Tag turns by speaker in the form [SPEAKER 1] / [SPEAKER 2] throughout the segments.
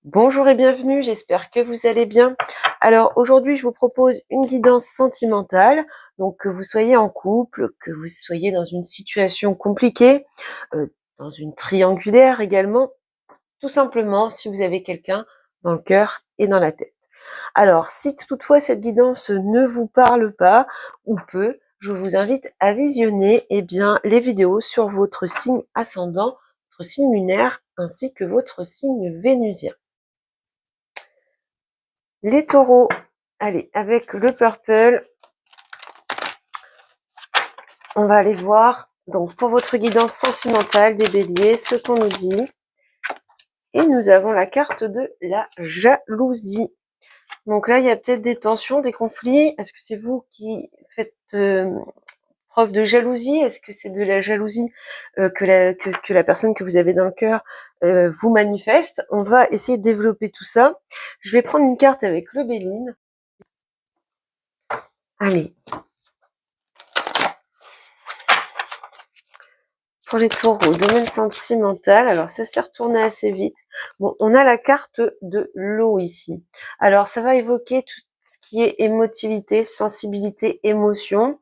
[SPEAKER 1] Bonjour et bienvenue, j'espère que vous allez bien. Alors aujourd'hui, je vous propose une guidance sentimentale, donc que vous soyez en couple, que vous soyez dans une situation compliquée, dans une triangulaire également, tout simplement si vous avez quelqu'un dans le cœur et dans la tête. Alors si toutefois cette guidance ne vous parle pas ou peu, je vous invite à visionner les vidéos sur votre signe ascendant, votre signe lunaire ainsi que votre signe vénusien. Les taureaux, allez, avec le purple, on va aller voir, donc pour votre guidance sentimentale des béliers, ce qu'on nous dit. Et nous avons la carte de la jalousie. Donc là, il y a peut-être des tensions, des conflits. Est-ce que c'est vous qui faites preuve de jalousie? Est-ce que c'est de la jalousie que la personne que vous avez dans le cœur vous manifeste? On va essayer de développer tout ça. Je vais prendre une carte avec le Béline. Allez. Pour les taureaux, domaine sentimental, alors ça s'est retourné assez vite. Bon, on a la carte de l'eau ici. Alors ça va évoquer tout ce qui est émotivité, sensibilité, émotion.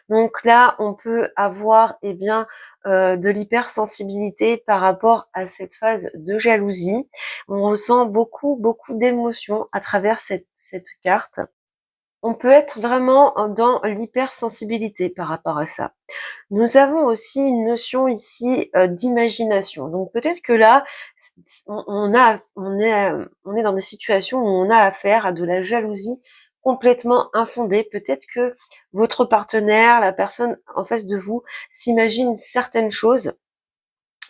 [SPEAKER 1] Donc là, on peut avoir de l'hypersensibilité par rapport à cette phase de jalousie. On ressent beaucoup d'émotions à travers cette carte. On peut être vraiment dans l'hypersensibilité par rapport à ça. Nous avons aussi une notion ici d'imagination. Donc peut-être que là, on est dans des situations où on a affaire à de la jalousie complètement infondée. Peut-être que votre partenaire, la personne en face de vous, s'imagine certaines choses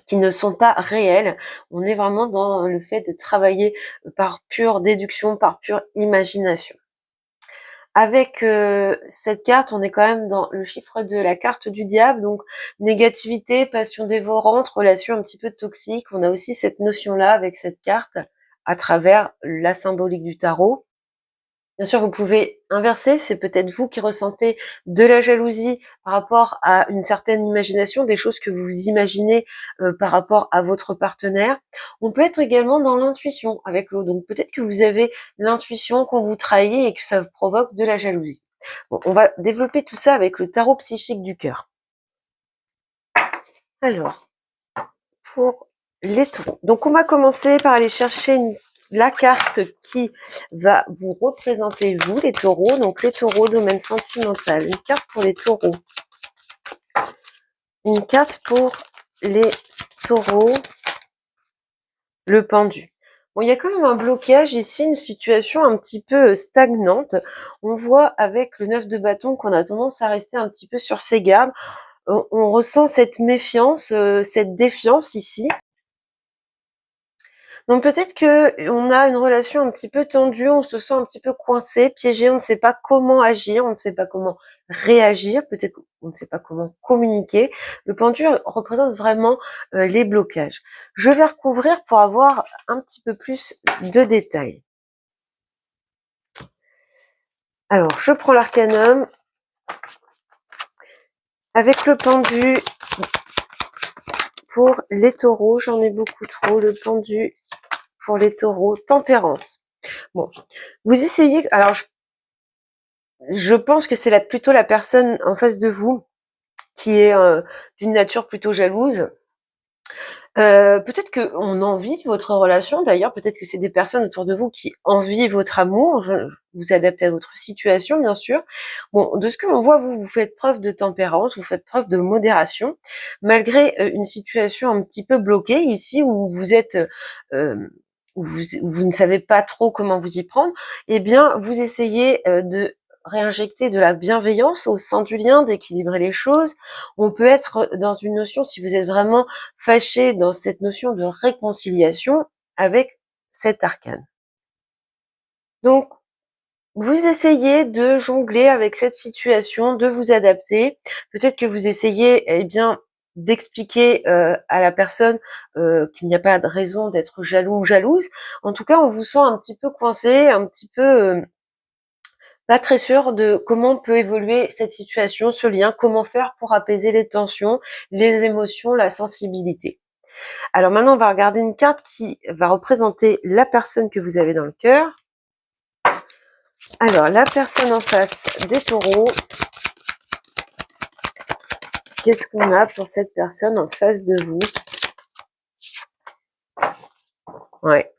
[SPEAKER 1] qui ne sont pas réelles. On est vraiment dans le fait de travailler par pure déduction, par pure imagination. Avec cette carte, on est quand même dans le chiffre de la carte du diable, donc négativité, passion dévorante, relation un petit peu toxique. On a aussi cette notion-là avec cette carte à travers la symbolique du tarot. Bien sûr, vous pouvez inverser, c'est peut-être vous qui ressentez de la jalousie par rapport à une certaine imagination, des choses que vous imaginez par rapport à votre partenaire. On peut être également dans l'intuition avec l'autre, donc peut-être que vous avez l'intuition qu'on vous trahit et que ça vous provoque de la jalousie. Bon, on va développer tout ça avec le tarot psychique du cœur. Alors, pour les taureaux. Donc on va commencer par aller chercher la carte qui va vous représenter vous, les taureaux. Donc les taureaux, domaine sentimental. Une carte pour les taureaux. Une carte pour les taureaux. Le pendu. Bon, il y a quand même un blocage ici, une situation un petit peu stagnante. On voit avec le 9 de bâton qu'on a tendance à rester un petit peu sur ses gardes. On ressent cette méfiance, cette défiance ici. Donc peut-être que on a une relation un petit peu tendue, on se sent un petit peu coincé, piégé, on ne sait pas comment agir, on ne sait pas comment réagir, peut-être on ne sait pas comment communiquer. Le pendu représente vraiment les blocages. Je vais recouvrir pour avoir un petit peu plus de détails. Alors, je prends l'arcanum. Avec le pendu, pour les taureaux, j'en ai beaucoup trop, le pendu pour les taureaux, tempérance. Bon, vous essayez, alors je pense que c'est plutôt la personne en face de vous qui est d'une nature plutôt jalouse. Peut-être qu'on envie votre relation, d'ailleurs, peut-être que c'est des personnes autour de vous qui envient votre amour, vous adaptez à votre situation, bien sûr. Bon, de ce que l'on voit, vous faites preuve de tempérance, vous faites preuve de modération, malgré une situation un petit peu bloquée ici, où vous êtes... où vous ne savez pas trop comment vous y prendre, eh bien, vous essayez de réinjecter de la bienveillance au sein du lien, d'équilibrer les choses. On peut être dans une notion, si vous êtes vraiment fâché, dans cette notion de réconciliation avec cet arcane. Donc, vous essayez de jongler avec cette situation, de vous adapter. Peut-être que vous essayez, d'expliquer à la personne qu'il n'y a pas de raison d'être jaloux ou jalouse. En tout cas, on vous sent un petit peu coincé, un petit peu pas très sûr de comment peut évoluer cette situation, ce lien, comment faire pour apaiser les tensions, les émotions, la sensibilité. Alors maintenant, on va regarder une carte qui va représenter la personne que vous avez dans le cœur. Alors, la personne en face des taureaux, qu'est-ce qu'on a pour cette personne en face de vous? Ouais,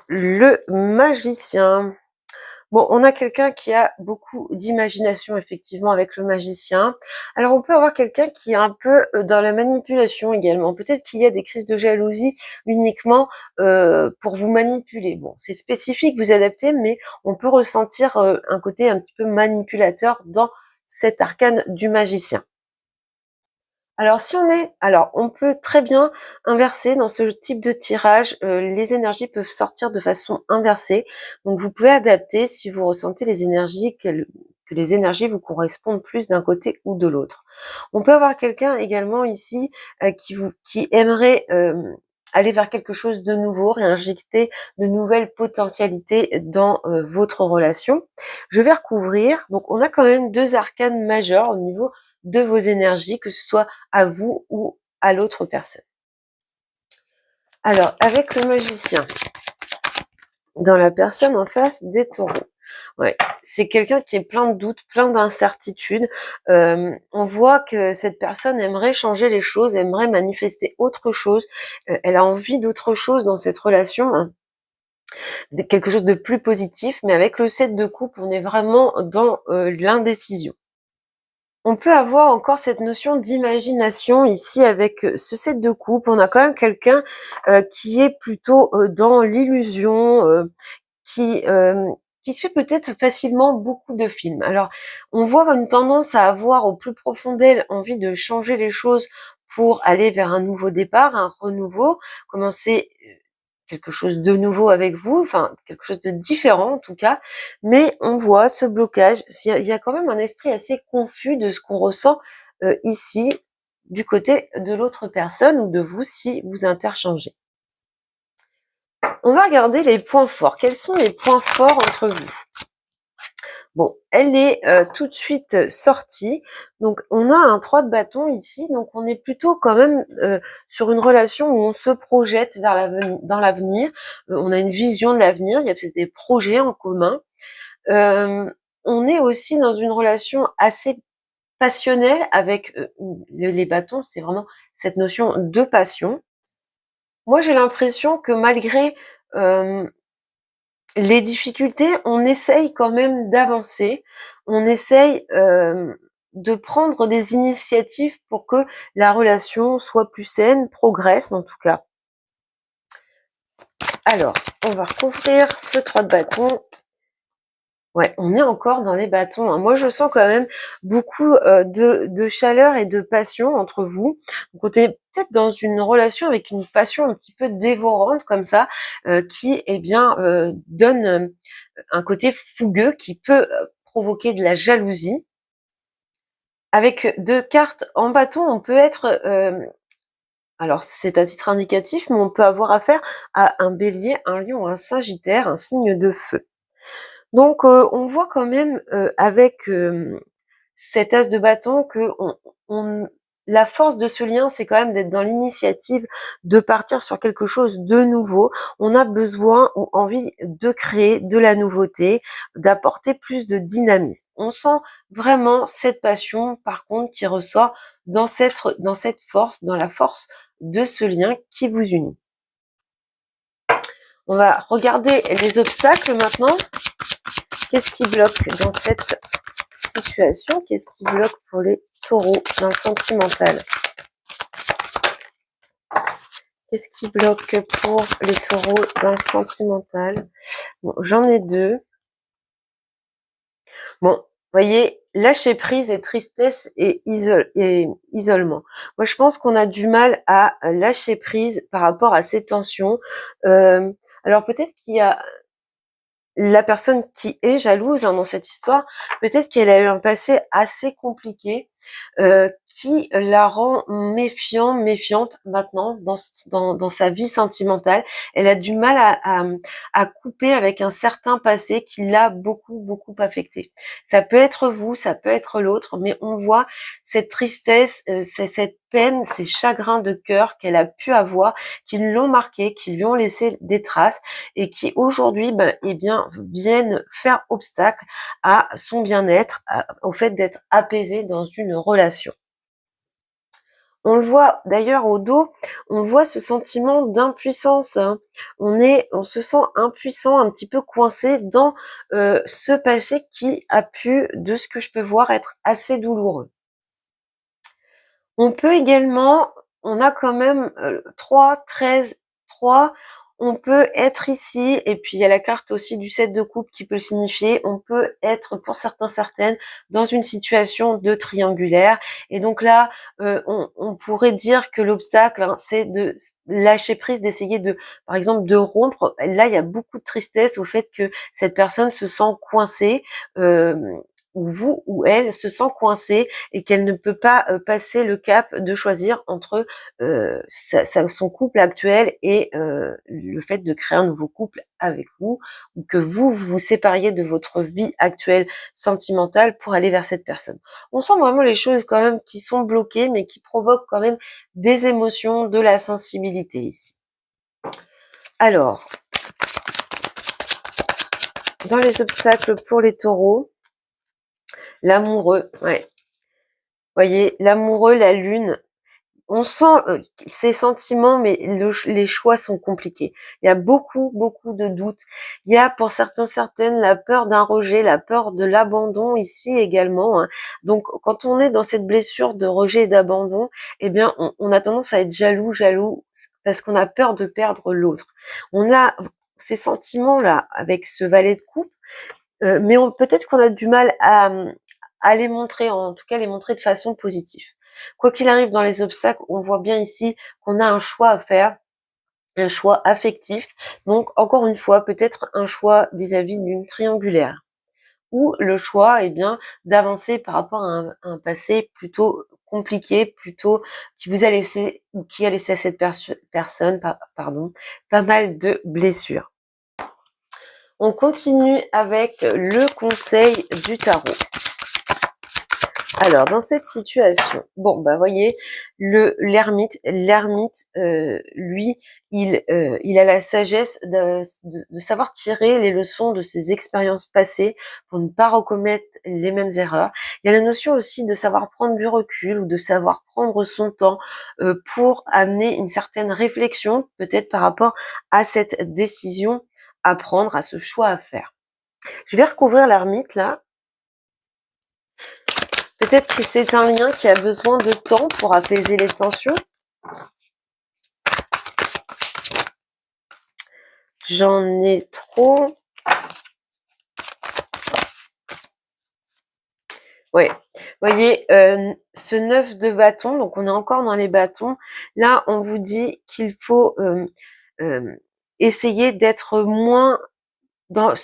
[SPEAKER 1] le magicien. Bon, on a quelqu'un qui a beaucoup d'imagination, effectivement, avec le magicien. Alors, on peut avoir quelqu'un qui est un peu dans la manipulation également. Peut-être qu'il y a des crises de jalousie uniquement pour vous manipuler. Bon, c'est spécifique, vous adaptez, mais on peut ressentir un côté un petit peu manipulateur dans cet arcane du magicien. Alors on peut très bien inverser dans ce type de tirage, les énergies peuvent sortir de façon inversée. Donc vous pouvez adapter si vous ressentez les énergies que les énergies vous correspondent plus d'un côté ou de l'autre. On peut avoir quelqu'un également ici, qui aimerait, aller vers quelque chose de nouveau, réinjecter de nouvelles potentialités dans, votre relation. Je vais recouvrir, donc on a quand même 2 arcanes majeurs au niveau de vos énergies, que ce soit à vous ou à l'autre personne. Alors, avec le magicien, dans la personne en face des taureaux, ouais, c'est quelqu'un qui est plein de doutes, plein d'incertitudes. On voit que cette personne aimerait changer les choses, aimerait manifester autre chose. Elle a envie d'autre chose dans cette relation, hein, de quelque chose de plus positif. Mais avec le 7 de coupe, on est vraiment dans l'indécision. On peut avoir encore cette notion d'imagination ici avec ce 7 de coupe. On a quand même quelqu'un qui est plutôt dans l'illusion, qui, qui se fait peut-être facilement beaucoup de films. Alors, on voit une tendance à avoir au plus profond d'elle envie de changer les choses pour aller vers un nouveau départ, un renouveau, commencer quelque chose de nouveau avec vous, enfin quelque chose de différent en tout cas, mais on voit ce blocage, il y a quand même un esprit assez confus de ce qu'on ressent ici du côté de l'autre personne ou de vous si vous interchangez. On va regarder les points forts. Quels sont les points forts entre vous? Bon, elle est tout de suite sortie. Donc, on a un 3 de bâton ici. Donc, on est plutôt quand même sur une relation où on se projette vers dans l'avenir. On a une vision de l'avenir. Il y a peut-être des projets en commun. On est aussi dans une relation assez passionnelle avec les bâtons. C'est vraiment cette notion de passion. Moi, j'ai l'impression que malgré les difficultés, on essaye quand même d'avancer, on essaye de prendre des initiatives pour que la relation soit plus saine, progresse en tout cas. Alors, on va recouvrir ce 3 de bâton. Ouais, on est encore dans les bâtons, hein. Moi, je sens quand même beaucoup de chaleur et de passion entre vous. Donc, on est peut-être dans une relation avec une passion un petit peu dévorante comme ça, qui, eh bien, donne un côté fougueux qui peut provoquer de la jalousie. Avec 2 cartes en bâton, on peut être, alors c'est à titre indicatif, mais on peut avoir affaire à un bélier, un lion, un sagittaire, un signe de feu. Donc on voit quand même avec cet as de bâton que la force de ce lien, c'est quand même d'être dans l'initiative, de partir sur quelque chose de nouveau. On a besoin ou envie de créer de la nouveauté, d'apporter plus de dynamisme. On sent vraiment cette passion, par contre, qui ressort dans cette force, dans la force de ce lien qui vous unit. On va regarder les obstacles maintenant. Qu'est-ce qui bloque dans cette situation? Qu'est-ce qui bloque pour les taureaux dans le sentimental? Qu'est-ce qui bloque pour les taureaux dans le sentimental? Bon, j'en ai 2. Bon, voyez, lâcher prise et tristesse et isolement. Moi, je pense qu'on a du mal à lâcher prise par rapport à ces tensions. Alors peut-être qu'il y a la personne qui est jalouse, hein, dans cette histoire, peut-être qu'elle a eu un passé assez compliqué, qui la rend méfiante maintenant dans sa vie sentimentale. Elle a du mal à couper avec un certain passé qui l'a beaucoup affectée. Ça peut être vous, ça peut être l'autre, mais on voit cette tristesse, cette peine, ces chagrins de cœur qu'elle a pu avoir, qui l'ont marqué, qui lui ont laissé des traces et qui aujourd'hui, eh bien, viennent faire obstacle à son bien-être, au fait d'être apaisé dans une relation. On le voit d'ailleurs au dos, on voit ce sentiment d'impuissance. Hein. On se sent impuissant, un petit peu coincé dans ce passé qui a pu, de ce que je peux voir, être assez douloureux. On peut également, on a quand même 3, 13, 3, on peut être ici, et puis il y a la carte aussi du 7 de coupe qui peut le signifier, on peut être pour certaines dans une situation de triangulaire, et donc là, on pourrait dire que l'obstacle, hein, c'est de lâcher prise, d'essayer de, par exemple, de rompre. Là, il y a beaucoup de tristesse au fait que cette personne se sent coincée, ou vous ou elle se sent coincée et qu'elle ne peut pas passer le cap de choisir entre son couple actuel et le fait de créer un nouveau couple avec vous, ou que vous vous sépariez de votre vie actuelle sentimentale pour aller vers cette personne. On sent vraiment les choses quand même qui sont bloquées, mais qui provoquent quand même des émotions, de la sensibilité ici. Alors, dans les obstacles pour les taureaux, l'amoureux, ouais. Voyez, l'amoureux, la lune, on sent ces sentiments, mais les choix sont compliqués. Il y a beaucoup de doutes. Il y a pour certaines la peur d'un rejet, la peur de l'abandon ici également. Hein. Donc, quand on est dans cette blessure de rejet et d'abandon, eh bien, on a tendance à être jaloux, parce qu'on a peur de perdre l'autre. On a ces sentiments-là avec ce valet de coupe, mais peut-être qu'on a du mal à les montrer, en tout cas les montrer de façon positive. Quoi qu'il arrive dans les obstacles, on voit bien ici qu'on a un choix à faire, un choix affectif. Donc, encore une fois, peut-être un choix vis-à-vis d'une triangulaire. Ou le choix, eh bien, d'avancer par rapport à un passé plutôt compliqué, plutôt qui vous a laissé, ou qui a laissé à cette personne, pas mal de blessures. On continue avec le conseil du tarot. Alors, dans cette situation, voyez, l'ermite, lui, il a la sagesse de savoir tirer les leçons de ses expériences passées pour ne pas recommettre les mêmes erreurs. Il y a la notion aussi de savoir prendre du recul, ou de savoir prendre son temps pour amener une certaine réflexion, peut-être par rapport à cette décision à prendre, à ce choix à faire. Je vais recouvrir l'ermite là. Peut-être que c'est un lien qui a besoin de temps pour apaiser les tensions. J'en ai trop. Ouais, voyez, ce 9 de bâton, donc on est encore dans les bâtons. Là, on vous dit qu'il faut essayer d'être moins dans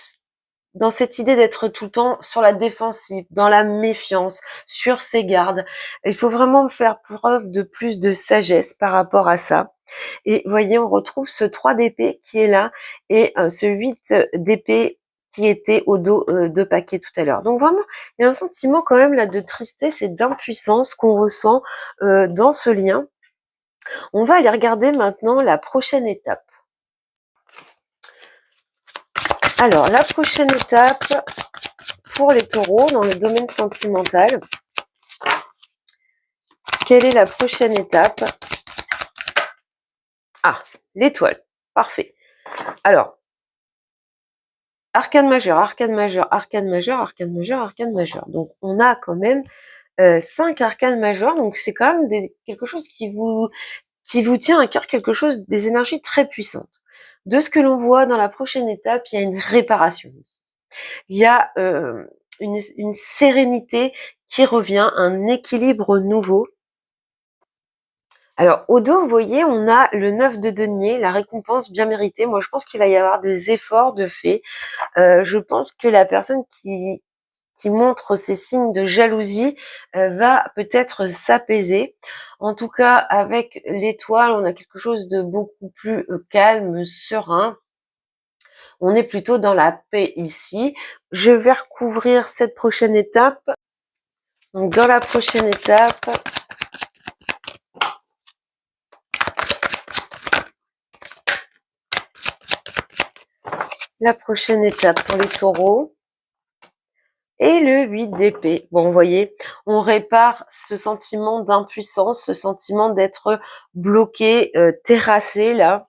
[SPEAKER 1] cette idée d'être tout le temps sur la défensive, dans la méfiance, sur ses gardes. Il faut vraiment faire preuve de plus de sagesse par rapport à ça. Et voyez, on retrouve ce 3 d'épée qui est là, et ce 8 d'épée qui était au dos de paquet tout à l'heure. Donc vraiment, il y a un sentiment quand même là de tristesse et d'impuissance qu'on ressent dans ce lien. On va aller regarder maintenant la prochaine étape. Alors, la prochaine étape pour les taureaux dans le domaine sentimental. Quelle est la prochaine étape? Ah, l'étoile. Parfait. Alors, arcane majeur, arcane majeur, arcane majeur, arcane majeur, arcane majeur. Donc, on a quand même 5 arcanes majeurs. Donc, c'est quand même quelque chose qui vous tient à cœur, quelque chose, des énergies très puissantes. De ce que l'on voit dans la prochaine étape, il y a une réparation ici. Il y a une sérénité qui revient, un équilibre nouveau. Alors, au dos, vous voyez, on a le 9 de denier, la récompense bien méritée. Moi, je pense qu'il va y avoir des efforts de fait. Je pense que la personne qui qui montre ces signes de jalousie va peut-être s'apaiser. En tout cas, avec l'étoile, on a quelque chose de beaucoup plus calme, serein. On est plutôt dans la paix ici. Je vais recouvrir cette prochaine étape. Donc, dans la prochaine étape, pour les taureaux, et le 8 d'épée. Bon, vous voyez, on répare ce sentiment d'impuissance, ce sentiment d'être bloqué, terrassé, là.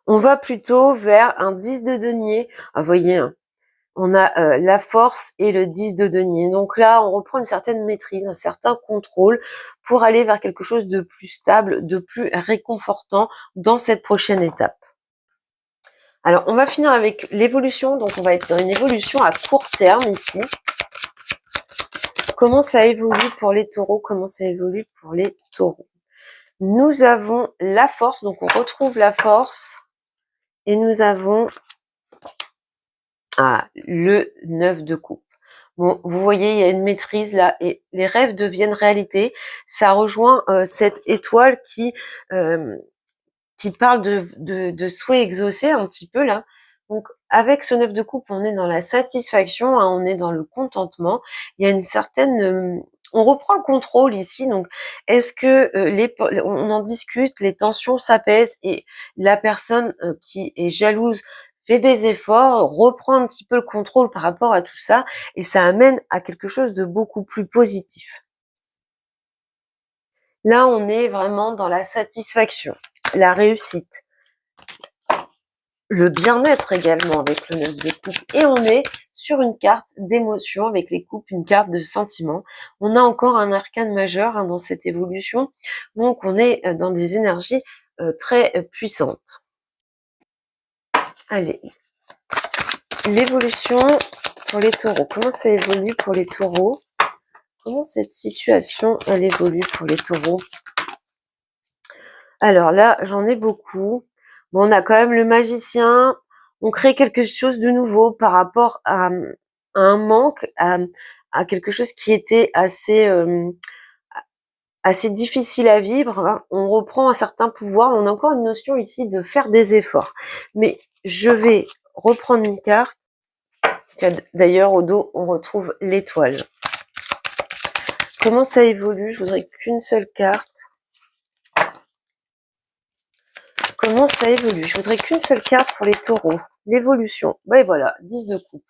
[SPEAKER 1] On va plutôt vers un 10 de denier. Ah, vous voyez, hein, on a la force et le 10 de denier. Donc là, on reprend une certaine maîtrise, un certain contrôle pour aller vers quelque chose de plus stable, de plus réconfortant dans cette prochaine étape. Alors, on va finir avec l'évolution. Donc, on va être dans une évolution à court terme ici. Comment ça évolue pour les taureaux? Comment ça évolue pour les taureaux? Nous avons la force. Donc, on retrouve la force. Et nous avons le 9 de coupe. Bon, vous voyez, il y a une maîtrise là. Et les rêves deviennent réalité. Ça rejoint cette étoile qui parle de souhaits exaucés un petit peu là. Donc avec ce 9 de coupe, on est dans la satisfaction, hein, on est dans le contentement. Il y a une certaine... on reprend le contrôle ici, donc est-ce que on en discute, les tensions s'apaisent et la personne qui est jalouse fait des efforts, reprend un petit peu le contrôle par rapport à tout ça, et ça amène à quelque chose de beaucoup plus positif. Là, on est vraiment dans la satisfaction, la réussite, le bien-être également avec le 9 de coupe. Et on est sur une carte d'émotion avec les coupes, une carte de sentiment. On a encore un arcane majeur dans cette évolution. Donc, on est dans des énergies très puissantes. Allez, l'évolution pour les taureaux. Comment ça évolue pour les taureaux? Comment cette situation, elle évolue pour les taureaux? Alors là, j'en ai beaucoup. Bon, on a quand même le magicien. On crée quelque chose de nouveau par rapport à un manque, à quelque chose qui était assez difficile à vivre. Hein. On reprend un certain pouvoir. On a encore une notion ici de faire des efforts. Mais je vais reprendre une carte. D'ailleurs, au dos, on retrouve l'étoile. Comment ça évolue? Je voudrais qu'une seule carte. Comment ça évolue? Je voudrais qu'une seule carte pour les taureaux. L'évolution. Ben voilà, 10 de coupe.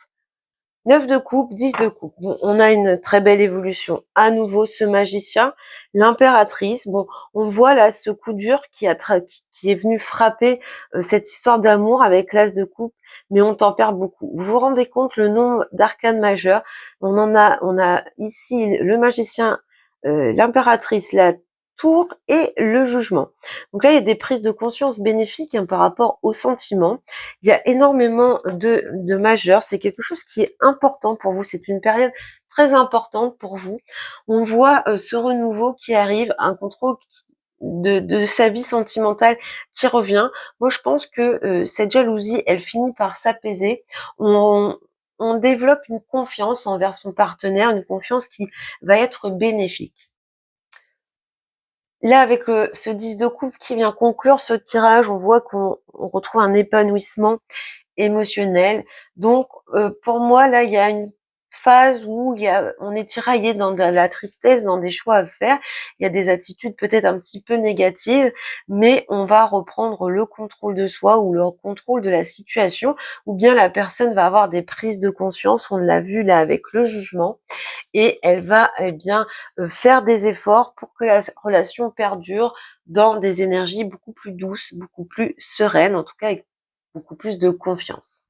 [SPEAKER 1] 9 de coupe, 10 de coupe. Bon, on a une très belle évolution. À nouveau, ce magicien, l'impératrice. Bon, on voit là ce coup dur qui est venu frapper cette histoire d'amour avec l'as de coupe, mais on tempère beaucoup. Vous vous rendez compte le nombre d'arcanes majeurs? On a ici le magicien, l'impératrice, la tour et le jugement. Donc là, il y a des prises de conscience bénéfiques par rapport aux sentiments. Il y a énormément de majeurs. C'est quelque chose qui est important pour vous. C'est une période très importante pour vous. On voit ce renouveau qui arrive, un contrôle de sa vie sentimentale qui revient. Moi, je pense que cette jalousie, elle finit par s'apaiser. On développe une confiance envers son partenaire, une confiance qui va être bénéfique. Là, avec ce 10 de coupe qui vient conclure ce tirage, on voit qu'on retrouve un épanouissement émotionnel. Donc, pour moi, là, il y a une phase où on est tiraillé dans de la tristesse, dans des choix à faire. Il y a des attitudes peut-être un petit peu négatives, mais on va reprendre le contrôle de soi ou le contrôle de la situation, ou bien la personne va avoir des prises de conscience. On l'a vu là avec le jugement. Et elle va bien faire des efforts pour que la relation perdure dans des énergies beaucoup plus douces, beaucoup plus sereines, en tout cas avec beaucoup plus de confiance.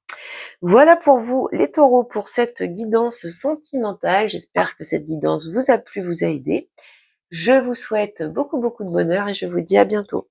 [SPEAKER 1] Voilà pour vous les taureaux pour cette guidance sentimentale. J'espère que cette guidance vous a plu, vous a aidé. Je vous souhaite beaucoup de bonheur et je vous dis à bientôt.